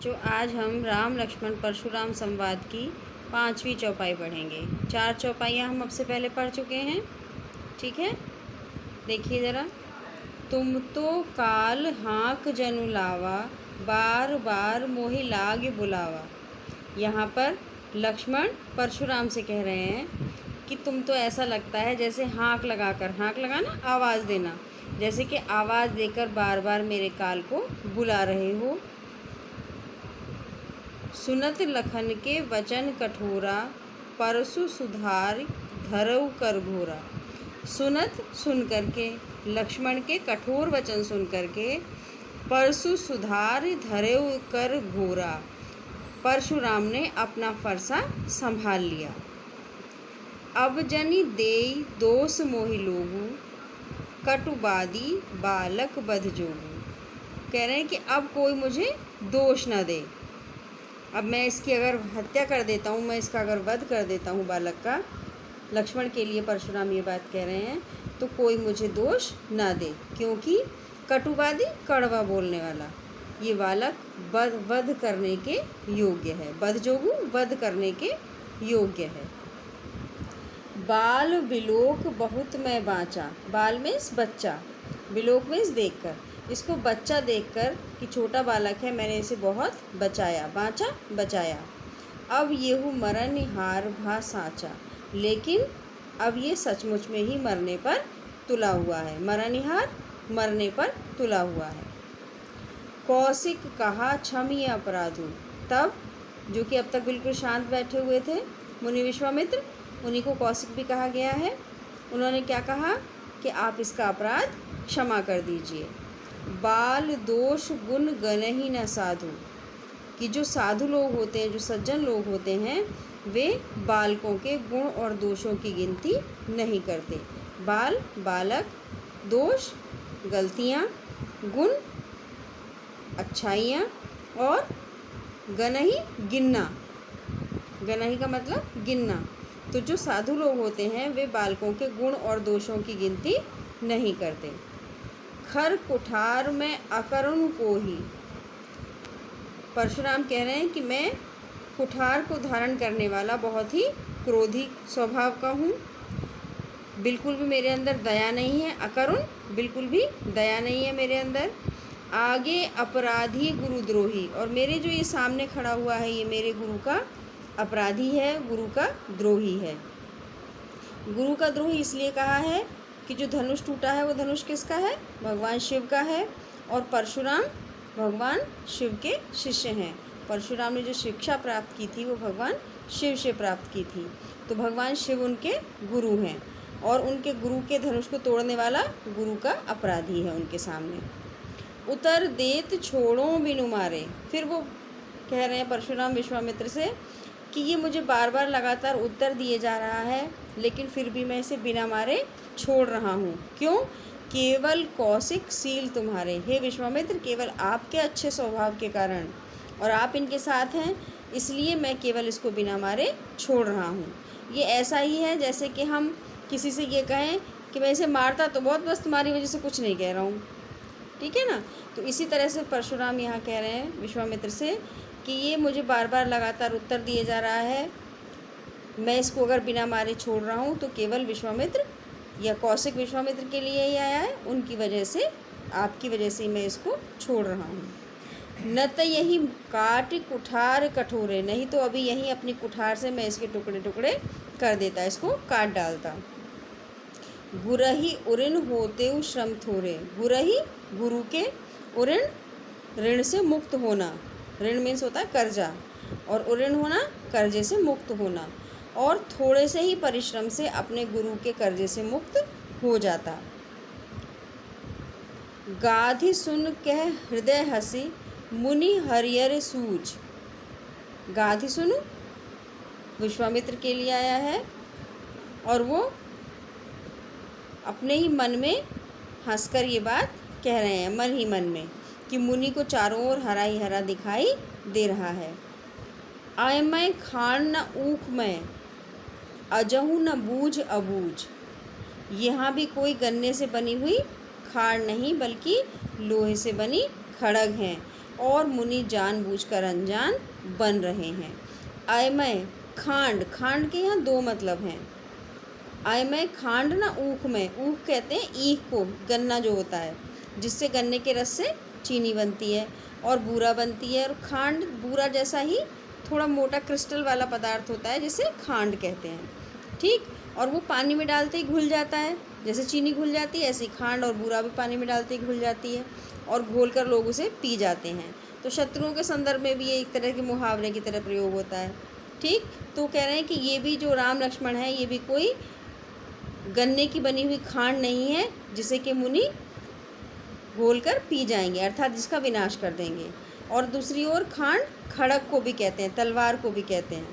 बच्चों, आज हम राम लक्ष्मण परशुराम संवाद की 5वीं चौपाई पढ़ेंगे। 4 चौपाइयाँ हम अब से पहले पढ़ चुके हैं। ठीक है, देखिए ज़रा। तुम तो काल हाँक जनु लावा, बार बार मोहि लाग बुलावा। यहाँ पर लक्ष्मण परशुराम से कह रहे हैं कि तुम तो ऐसा लगता है जैसे हाँक लगाकर, हाँक लगाना आवाज़ देना, जैसे कि आवाज़ देकर बार बार मेरे काल को बुला रहे हो। सुनत लखन के वचन कठोरा, परसु सुधार धरऊ कर घोरा। सुनत सुन करके, लक्ष्मण के कठोर वचन सुन करके, परसु सुधार धरऊ कर घोरा, परशुराम ने अपना फरसा संभाल लिया। अब जनि देई दोष मोहि लोगु, कटुबादी बालक बध जोगु। कह रहे हैं कि अब कोई मुझे दोष न दे। अब मैं इसकी अगर हत्या कर देता हूँ, मैं इसका अगर वध कर देता हूँ बालक का, लक्ष्मण के लिए परशुराम ये बात कह रहे हैं, तो कोई मुझे दोष ना दे, क्योंकि कटुवादी, कड़वा बोलने वाला, ये बालक वध करने के योग्य है। बधजोगु वध करने के योग्य है। बाल बिलोक बहुत मैं बाँचा। बाल मीन्स बच्चा, बिलोक मीन्स देखकर। इसको बच्चा देखकर कि छोटा बालक है, मैंने इसे बहुत बचाया, बाँचा बचाया। अब येहू मरण हार भा साचा। लेकिन अब ये सचमुच में ही मरने पर तुला हुआ है। मरणिहार, मरने पर तुला हुआ है। कौशिक कहा क्षमी अपराधु। तब जो कि अब तक बिल्कुल शांत बैठे हुए थे मुनि विश्वामित्र, उन्हीं को कौशिक भी कहा गया है। उन्होंने क्या कहा कि आप इसका अपराध क्षमा कर दीजिए। बाल दोष गुण गनहि न साधु। कि जो साधु लोग होते हैं, जो सज्जन लोग होते हैं, वे बालकों के गुण और दोषों की गिनती नहीं करते। बाल बालक, दोष गलतियाँ, गुण अच्छाइयाँ, और गनहि गिनना। गनहि का मतलब गिनना। तो जो साधु लोग होते हैं वे बालकों के गुण और दोषों की गिनती नहीं करते। खर कुठार में अकरुण को ही। परशुराम कह रहे हैं कि मैं कुठार को धारण करने वाला बहुत ही क्रोधी स्वभाव का हूँ। बिल्कुल भी मेरे अंदर दया नहीं है। अकरुण, बिल्कुल भी दया नहीं है मेरे अंदर। आगे अपराधी गुरुद्रोही। और मेरे जो ये सामने खड़ा हुआ है, ये मेरे गुरु का अपराधी है, गुरु का द्रोही है। गुरु का द्रोही इसलिए कहा है कि जो धनुष टूटा है वो धनुष किसका है? भगवान शिव का है। और परशुराम भगवान शिव के शिष्य हैं। परशुराम ने जो शिक्षा प्राप्त की थी वो भगवान शिव से प्राप्त की थी। तो भगवान शिव उनके गुरु हैं, और उनके गुरु के धनुष को तोड़ने वाला गुरु का अपराधी है उनके सामने। उतर देत छोड़ो बिनु मारे। फिर वो कह रहे हैं परशुराम विश्वामित्र से कि ये मुझे बार बार लगातार उत्तर दिए जा रहा है, लेकिन फिर भी मैं इसे बिना मारे छोड़ रहा हूँ। क्यों? केवल कौशिक सील तुम्हारे। हे विश्वामित्र, केवल आपके अच्छे स्वभाव के कारण, और आप इनके साथ हैं, इसलिए मैं केवल इसको बिना मारे छोड़ रहा हूँ। ये ऐसा ही है जैसे कि हम किसी से ये कहें कि मैं इसे मारता तो बहुत, बस तुम्हारी वजह से कुछ नहीं कह रहा हूँ। ठीक है ना? तो इसी तरह से परशुराम यहाँ कह रहे हैं विश्वामित्र से कि ये मुझे बार बार लगातार उत्तर दिए जा रहा है, मैं इसको अगर बिना मारे छोड़ रहा हूँ तो केवल विश्वामित्र या कौशिक विश्वामित्र के लिए ही आया है, उनकी वजह से, आपकी वजह से मैं इसको छोड़ रहा हूँ। न तो यही काट कुठार कठोरे। नहीं तो अभी यहीं अपनी कुठार से मैं इसके टुकड़े टुकड़े कर देता, इसको काट डालता। गुरहि उऋण होते श्रम थोरे। गुरहि, गुरु के, उऋण, ऋण से मुक्त होना। ऋण मीन्स होता है कर्जा, और उऋण होना कर्जे से मुक्त होना। और थोड़े से ही परिश्रम से अपने गुरु के कर्जे से मुक्त हो जाता। गाधि सुन कह हृदय हसी, मुनि हरियर सूझ। गाधि सुन विश्वामित्र के लिए आया है, और वो अपने ही मन में हंसकर ये बात कह रहे हैं, मन ही मन में, कि मुनि को चारों ओर हरा ही हरा दिखाई दे रहा है। आय मैं खान न ऊख मैं, अजहू न बूझ अबूझ। यहाँ भी कोई गन्ने से बनी हुई खाड़ नहीं, बल्कि लोहे से बनी खड़ग हैं। और मुनि जानबूझकर अनजान बन रहे हैं। अयमय खांड, खांड के यहाँ दो मतलब हैं। अयमय खांड ना ऊख में, ऊख कहते हैं ईख को, गन्ना जो होता है जिससे गन्ने के रस से चीनी बनती है और बूरा बनती है। और खांड बूरा जैसा ही थोड़ा मोटा क्रिस्टल वाला पदार्थ होता है जिसे खांड कहते हैं। ठीक, और वो पानी में डालते ही घुल जाता है, जैसे चीनी घुल जाती है ऐसे ही खांड और बूरा भी पानी में डालते ही घुल जाती है और घोल कर लोग उसे पी जाते हैं। तो शत्रुओं के संदर्भ में भी ये एक तरह के मुहावरे की तरह प्रयोग होता है। ठीक, तो कह रहे हैं कि ये भी जो राम लक्ष्मण है ये भी कोई गन्ने की बनी हुई खांड नहीं है जिसे कि मुनि घोल कर पी जाएंगे, अर्थात जिसका विनाश कर देंगे। और दूसरी ओर खांड खड़ग को भी कहते हैं, तलवार को भी कहते हैं।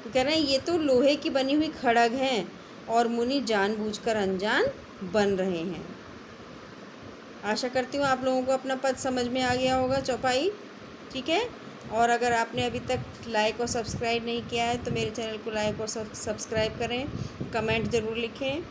तो कह रहे हैं ये तो लोहे की बनी हुई खड़ग हैं और मुनि जानबूझकर अनजान बन रहे हैं। आशा करती हूँ आप लोगों को अपना पद समझ में आ गया होगा, चौपाई। ठीक है, और अगर आपने अभी तक लाइक और सब्सक्राइब नहीं किया है तो मेरे चैनल को लाइक और सब्सक्राइब करें, कमेंट ज़रूर लिखें।